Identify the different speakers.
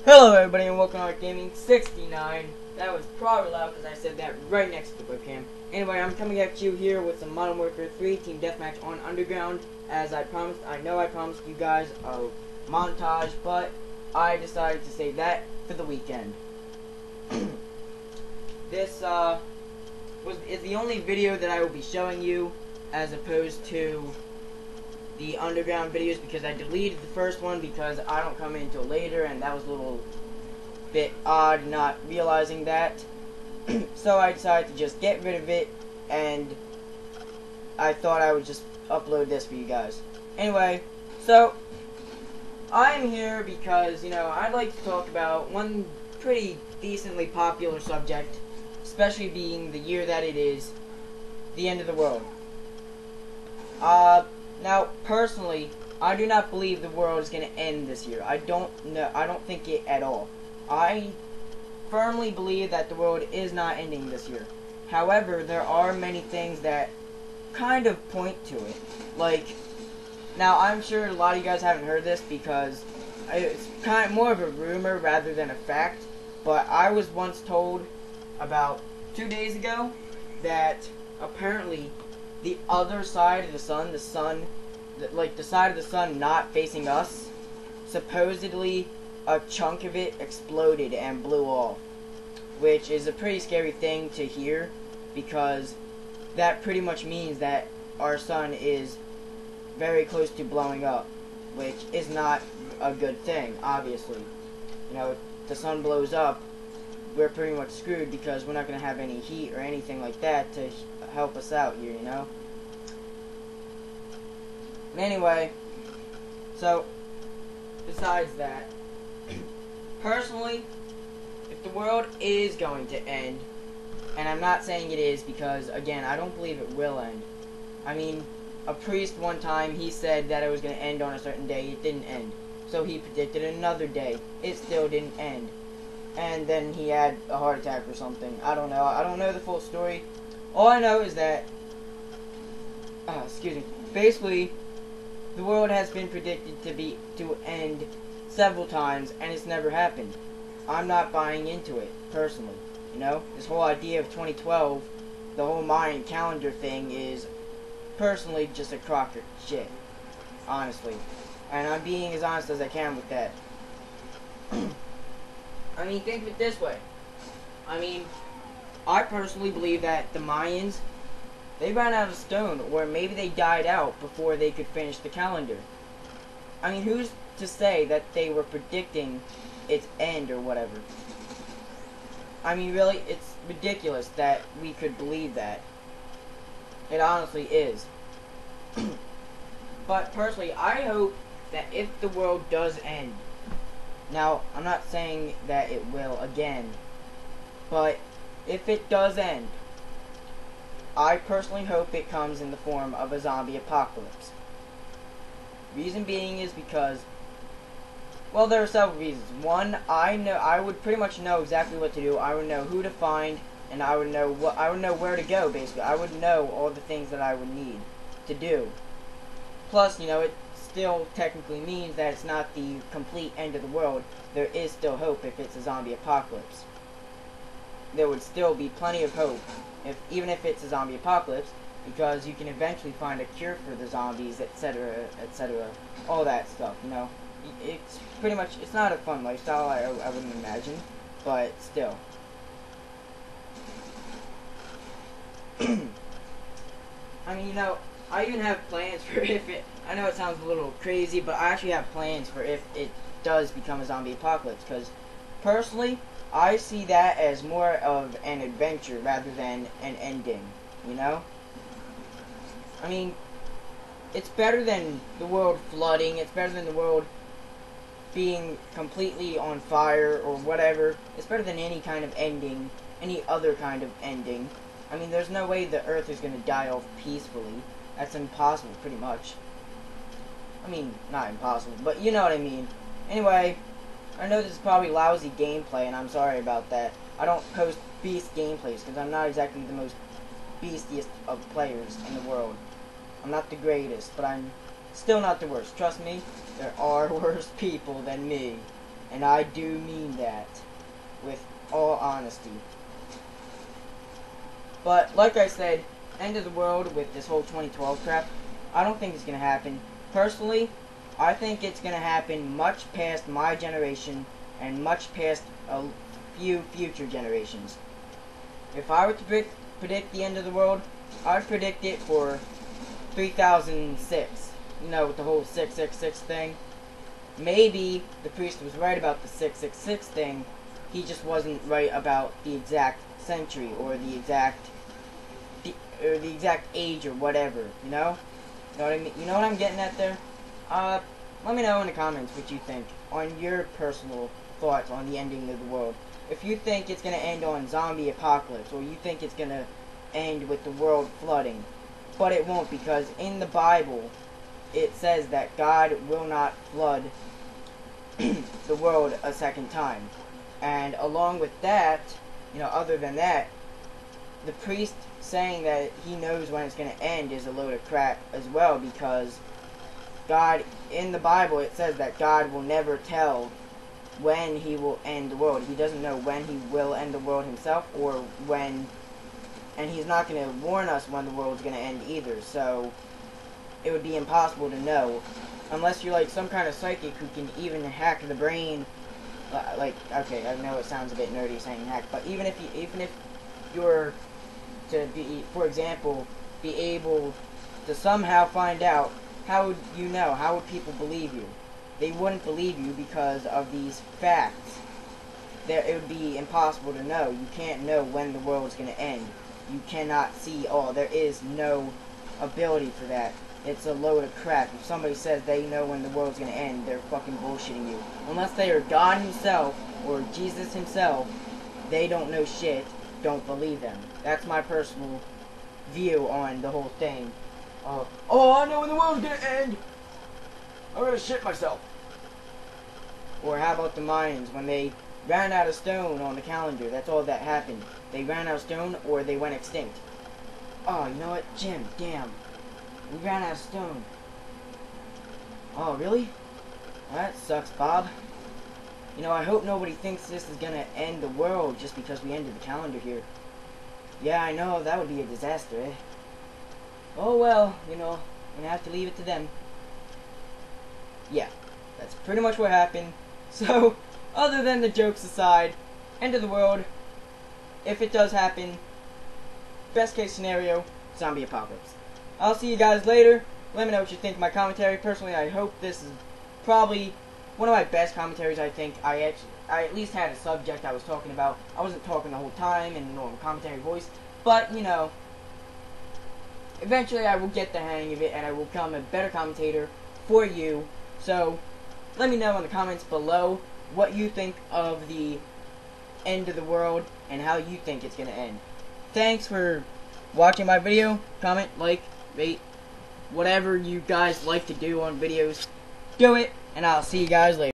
Speaker 1: Hello everybody and welcome to Gaming 69. That was probably loud because I said that right next to the webcam. Anyway, I'm coming at you here with some Modern Warfare 3 Team Deathmatch on Underground. As I promised, I know I promised you guys a montage, but I decided to save that for the weekend. This is the only video that I will be showing you as opposed to the underground videos, because I deleted the first one because I don't come in until later, and that was a little bit odd not realizing that. So I decided to just get rid of it, and I thought I would just upload this for you guys. Anyway, so I'm here because, you know, I'd like to talk about one pretty decently popular subject, especially being the year that it is, the end of the world. Now, personally, I do not believe the world is going to end this year. I don't think it at all. I firmly believe that the world is not ending this year. However, there are many things that kind of point to it. Like, now I'm sure a lot of you guys haven't heard this because it's kind of more of a rumor rather than a fact, but I was once told about 2 days ago that apparently the other side of the sun, the side of the sun not facing us, supposedly a chunk of it exploded and blew off, which is a pretty scary thing to hear, because that pretty much means that our sun is very close to blowing up, which is not a good thing, obviously. You know, if the sun blows up, we're pretty much screwed because we're not going to have any heat or anything like that to help us out here, you know? Anyway, so, besides that, personally, if the world is going to end, and I'm not saying it is because, again, I don't believe it will end. I mean, a priest one time, he said that it was going to end on a certain day, it didn't end. So he predicted another day, it still didn't end. And then he had a heart attack or something. I don't know. I don't know the full story. All I know is that, basically, the world has been predicted to end several times, and it's never happened. I'm not buying into it, personally. You know, this whole idea of 2012, the whole Mayan calendar thing is, personally, just a crock of shit. Honestly. And I'm being as honest as I can with that. I mean, think of it this way. I mean, I personally believe that the Mayans, they ran out of stone, or maybe they died out before they could finish the calendar. I mean, who's to say that they were predicting its end or whatever? I mean, really, it's ridiculous that we could believe that. It honestly is. But personally, I hope that if the world does end, now, I'm not saying that it will again, but if it does end, I personally hope it comes in the form of a zombie apocalypse. Reason being is because, well, there are several reasons. One, I would pretty much know exactly what to do. I would know who to find, and I would know where to go, basically. I would know all the things that I would need to do. Plus, you know, it still technically means that it's not the complete end of the world. There is still hope if it's a zombie apocalypse. There would still be plenty of hope, even if it's a zombie apocalypse, because you can eventually find a cure for the zombies, etc., etc., all that stuff, you know. It's pretty much, it's not a fun lifestyle, I wouldn't imagine, but still. I mean, you know, I even have plans for if it, I know it sounds a little crazy, but I actually have plans for if it does become a zombie apocalypse, because personally, I see that as more of an adventure rather than an ending, you know? I mean, it's better than the world flooding, it's better than the world being completely on fire or whatever. It's better than any kind of ending, any other kind of ending. I mean, there's no way the Earth is going to die off peacefully. That's impossible, pretty much. I mean, not impossible, but you know what I mean. Anyway, I know this is probably lousy gameplay, and I'm sorry about that. I don't post beast gameplays, because I'm not exactly the most beastiest of players in the world. I'm not the greatest, but I'm still not the worst. Trust me, there are worse people than me. And I do mean that with all honesty. But like I said, end of the world with this whole 2012 crap, I don't think it's going to happen. Personally, I think it's going to happen much past my generation and much past a few future generations. If I were to predict the end of the world, I'd predict it for 3006. You know, with the whole 666 thing. Maybe the priest was right about the 666 thing. He just wasn't right about the exact century or the exact age or whatever. You know what I mean? You know what I'm getting at there? Let me know in the comments what you think on your personal thoughts on the ending of the world. If you think it's gonna end on zombie apocalypse, or you think it's gonna end with the world flooding, but it won't, because in the Bible it says that God will not flood the world a second time. And along with that, you know, other than that, the priest saying that he knows when it's going to end is a load of crap as well, because God, in the Bible, it says that God will never tell when he will end the world. He doesn't know when he will end the world himself, or when, and he's not going to warn us when the world's going to end either, so it would be impossible to know, unless you're like some kind of psychic who can even hack the brain. Like, okay, I know it sounds a bit nerdy saying hack, but even if you're to be, for example, be able to somehow find out, how would you know? How would people believe you? They wouldn't believe you because of these facts. It would be impossible to know. You can't know when the world's going to end. You cannot see all. There is no ability for that. It's a load of crap. If somebody says they know when the world's going to end, they're fucking bullshitting you. Unless they are God himself or Jesus himself, they don't know shit. Don't believe them. That's my personal view on the whole thing. Oh, I know when the world's going to end. I'm going to shit myself. Or how about the Mayans when they ran out of stone on the calendar? That's all that happened. They ran out of stone or they went extinct. Oh, you know what? Jim, damn. We ran out of stone. Oh, really? Well, that sucks, Bob. You know, I hope nobody thinks this is gonna end the world just because we ended the calendar here. Yeah, I know, that would be a disaster, eh? Oh well, you know, I'm gonna have to leave it to them. Yeah, that's pretty much what happened. So, other than the jokes aside, end of the world, if it does happen, best case scenario, zombie apocalypse. I'll see you guys later. Let me know what you think of my commentary. Personally, I hope this is probably one of my best commentaries. I think I at least had a subject I was talking about. I wasn't talking the whole time in a normal commentary voice, but, you know, eventually I will get the hang of it, and I will become a better commentator for you. So, let me know in the comments below what you think of the end of the world and how you think it's going to end. Thanks for watching my video. Comment, like, rate, whatever you guys like to do on videos, do it, and I'll see you guys later.